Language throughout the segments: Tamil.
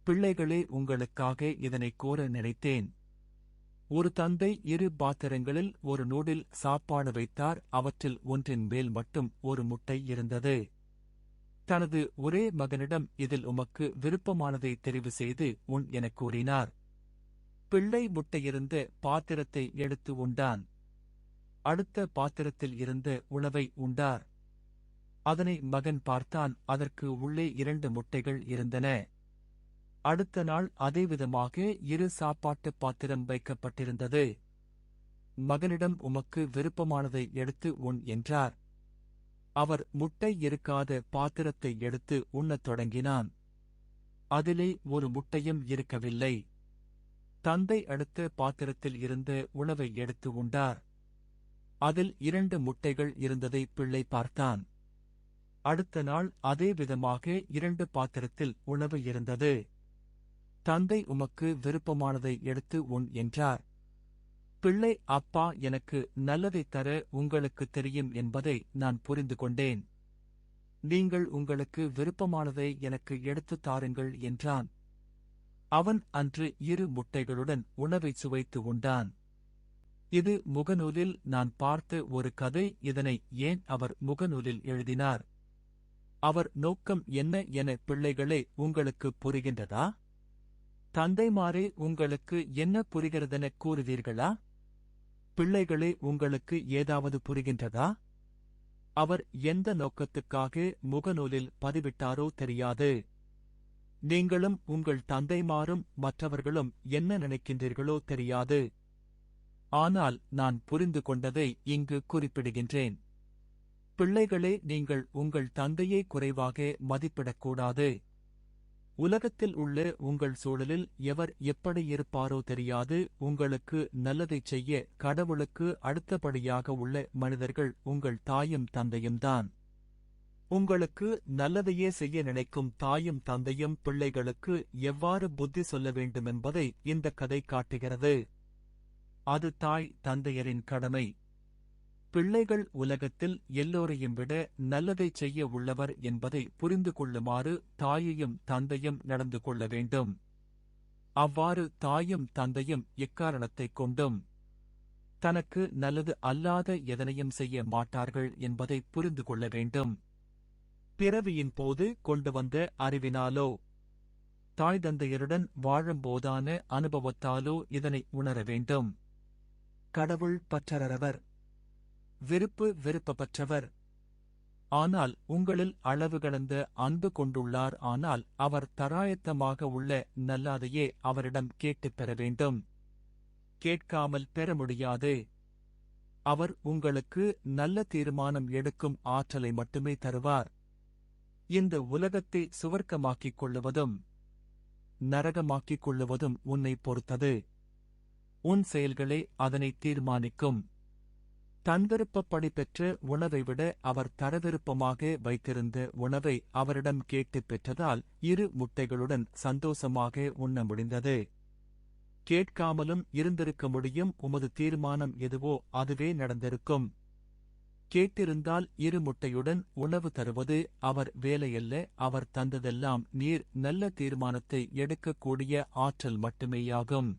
பிள்ளைகளே, உங்களுக்காக இதனை கூற நினைத்தேன். ஒரு தந்தை 2 பாத்திரங்களில் ஒரு நூடில் சாப்பாடு வைத்தார். அவற்றில் ஒன்றின் மேல் மட்டும் ஒரு முட்டை இருந்தது. தனது ஒரே மகனிடம், இதில் உமக்கு விருப்பமானதை தெரிவு செய்து உண் எனக் கூறினார். பிள்ளை முட்டையிருந்த பாத்திரத்தை எடுத்து உண்டான். அடுத்த பாத்திரத்தில் இருந்த உணவை உண்டார். அதனை மகன் பார்த்தான். அதற்கு உள்ளே 2 முட்டைகள் இருந்தன. அடுத்த நாள் அதேவிதமாக 2 சாப்பாட்டு பாத்திரம் வைக்கப்பட்டிருந்தது. மகனிடம், உமக்கு விருப்பமானதை எடுத்து உண் என்றார். அவர் முட்டை இருக்காத பாத்திரத்தை எடுத்து உண்ணத் தொடங்கினான். அதிலே ஒரு முட்டையும் இருக்கவில்லை. தந்தை அடுத்த பாத்திரத்தில் இருந்த உணவை எடுத்து உண்டார். அதில் 2 முட்டைகள் இருந்ததை பிள்ளை பார்த்தான். அடுத்த நாள் அதே விதமாக 2 பாத்திரத்தில் உணவு இருந்தது. தந்தை, உமக்கு விருப்பமானதை எடுத்து உண் என்றார். பிள்ளை, அப்பா, எனக்கு நல்லதைத் தர உங்களுக்குத் தெரியும் என்பதை நான் புரிந்து கொண்டேன். நீங்கள் உங்களுக்கு விருப்பமானதை எனக்கு எடுத்துத் தாருங்கள் என்றான். அவன் அன்று 2 முட்டைகளுடன் உணவை சுவைத்து உண்டான். இது முகநூலில் நான் பார்த்த ஒரு கதை. இதனை ஏன் அவர் முகநூலில் எழுதினார்? அவர் நோக்கம் என்ன என பிள்ளைகளே உங்களுக்கு புரிகின்றதா? தந்தைமாரே, உங்களுக்கு என்ன புரிகிறதென கூறுவீர்களா? பிள்ளைகளே, உங்களுக்கு ஏதாவது புரிகின்றதா? அவர் எந்த நோக்கத்துக்காக முகநூலில் பதிவிட்டாரோ தெரியாது. நீங்களும் உங்கள் தந்தைமாரும் மற்றவர்களும் என்ன நினைக்கின்றீர்களோ தெரியாது. ஆனால் நான் புரிந்து கொண்டதை இங்கு குறிப்பிடுகின்றேன். பிள்ளைகளே, நீங்கள் உங்கள் தந்தையை குறைவாக மதிப்பிடக்கூடாது. உலகத்தில் உள்ள உங்கள் சூழலில் எவர் எப்படி இருப்பாரோ தெரியாது. உங்களுக்கு நல்லதைச் செய்ய கடவுளுக்கு அடுத்தபடியாக உள்ள மனிதர்கள் உங்கள் தாயும் தந்தையும்தான். உங்களுக்கு நல்லதையே செய்ய நினைக்கும் தாயும் தந்தையும் பிள்ளைகளுக்கு எவ்வாறு புத்தி சொல்ல வேண்டுமென்பதை இந்த கதை காட்டுகிறது. அது தாய் தந்தையரின் கடமை. பிள்ளைகள் உலகத்தில் எல்லோரையும் விட நல்லதைச் செய்ய உள்ளவர் என்பதை புரிந்து கொள்ளுமாறு தாயையும் தந்தையும் நடந்து கொள்ள வேண்டும். அவ்வாறு தாயும் தந்தையும் எக்காரணத்தைக் கொண்டும் தனக்கு நல்லது அல்லாத எதனையும் செய்ய மாட்டார்கள் என்பதை புரிந்து கொள்ள வேண்டும். பிறவியின் போது கொண்டு வந்த அறிவினாலோ தாய் தந்தையருடன் வாழும்போதான அனுபவத்தாலோ இதனை உணர வேண்டும். கடவுள் பற்றறவர், விருப்பப்பற்றவர். ஆனால் உங்களில் அளவு கடந்த அன்பு கொண்டுள்ளார். ஆனால் அவர் தராயத்தமாக உள்ள நல்லாதையே அவரிடம் கேட்டுப் பெற வேண்டும். கேட்காமல் பெற முடியாது. அவர் உங்களுக்கு நல்ல தீர்மானம் எடுக்கும் ஆற்றலை மட்டுமே தருவார். இந்த உலகத்தை சுவர்க்கமாக்கிக் கொள்ளுவதும் நரகமாக்கிக் கொள்ளுவதும் உன்னை பொறுத்தது. உன் செயல்களே அதனை தீர்மானிக்கும். தன்விருப்பப்படி பெற்ற உணவை விட அவர் தரவிருப்பமாக வைத்திருந்த உணவை அவரிடம் கேட்டுப் பெற்றதால் 2 முட்டைகளுடன் சந்தோஷமாக உண்ண முடிந்தது. கேட்காமலும் இருந்திருக்க முடியும். உமது தீர்மானம் எதுவோ அதுவே நடந்திருக்கும். கேட்டிருந்தால் 2 முட்டையுடன் உணவு தருவது அவர் வேலையல்ல. அவர் தந்ததெல்லாம் நீர் நல்ல தீர்மானத்தை எடுக்கக்கூடிய ஆற்றல் மட்டுமேயாகும்.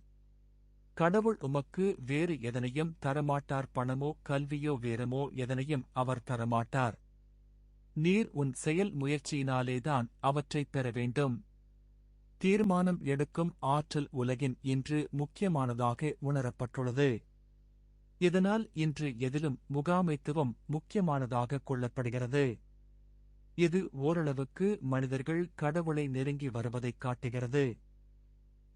கடவுள் உமக்கு வேறு எதனையும் தரமாட்டார். பணமோ கல்வியோ வேறமோ எதனையும் அவர் தரமாட்டார். நீர் உன் செயல் முயற்சியினாலேதான் அவற்றைப் பெற வேண்டும். தீர்மானம் எடுக்கும் ஆற்றல் உலகின் இன்று முக்கியமானதாக உணரப்பட்டுள்ளது. இதனால் இன்று எதிலும் முகாமைத்துவம் முக்கியமானதாக கொள்ளப்படுகிறது. இது ஓரளவுக்கு மனிதர்கள் கடவுளை நெருங்கி வருவதைக் காட்டுகிறது.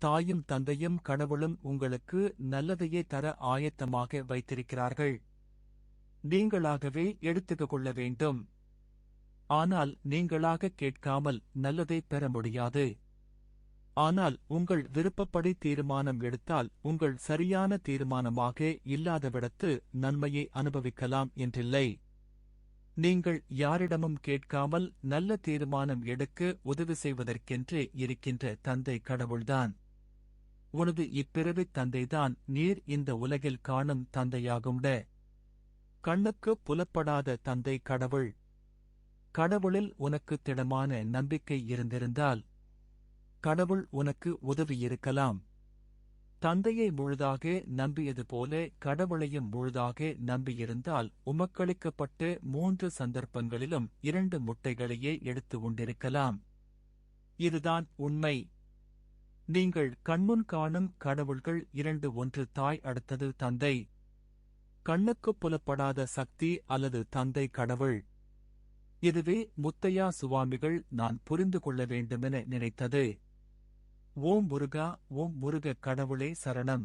தாயும் தந்தையும் கடவுளும் உங்களுக்கு நல்லதையே தர ஆயத்தமாக வைத்திருக்கிறார்கள். நீங்களாகவே எடுத்துக் கொள்ள வேண்டும். ஆனால் நீங்களாக கேட்காமல் நல்லதை பெற முடியாது. ஆனால் உங்கள் விருப்பப்படி தீர்மானம் எடுத்தால் உங்கள் சரியான தீர்மானமாக இல்லாதவிடத்து நன்மையை அனுபவிக்கலாம் என்றில்லை. நீங்கள் யாரிடமும் கேட்காமல் நல்ல தீர்மானம் எடுக்க உதவி செய்வதற்கென்றே இருக்கின்ற தந்தை கடவுள்தான். உனது இப்பிறவித் தந்தைதான் நீர் இந்த உலகில் காணும் தந்தையாகும்ட. கண்ணுக்கு புலப்படாத தந்தை கடவுள். கடவுளில் உனக்கு திடமான நம்பிக்கை இருந்திருந்தால் கடவுள் உனக்கு உதவியிருக்கலாம். தந்தையை முழுதாக நம்பியது போல கடவுளையும் முழுதாக நம்பியிருந்தால் உமக்களிக்கப்பட்டு 3 சந்தர்ப்பங்களிலும் 2 முட்டைகளையே எடுத்து உண்டிருக்கலாம். இதுதான் உண்மை. நீங்கள் கண்முன் காணும் கடவுள்கள் 2, ஒன்று தாய், அடுத்தது தந்தை. கண்ணுக்குப் புலப்படாத சக்தி அல்லது தந்தை கடவுள். இதுவே முத்தையா சுவாமிகள் நான் புரிந்து கொள்ள வேண்டுமென நினைத்தது. ஓம் முருகா, ஓம் முருக கடவுளே சரணம்.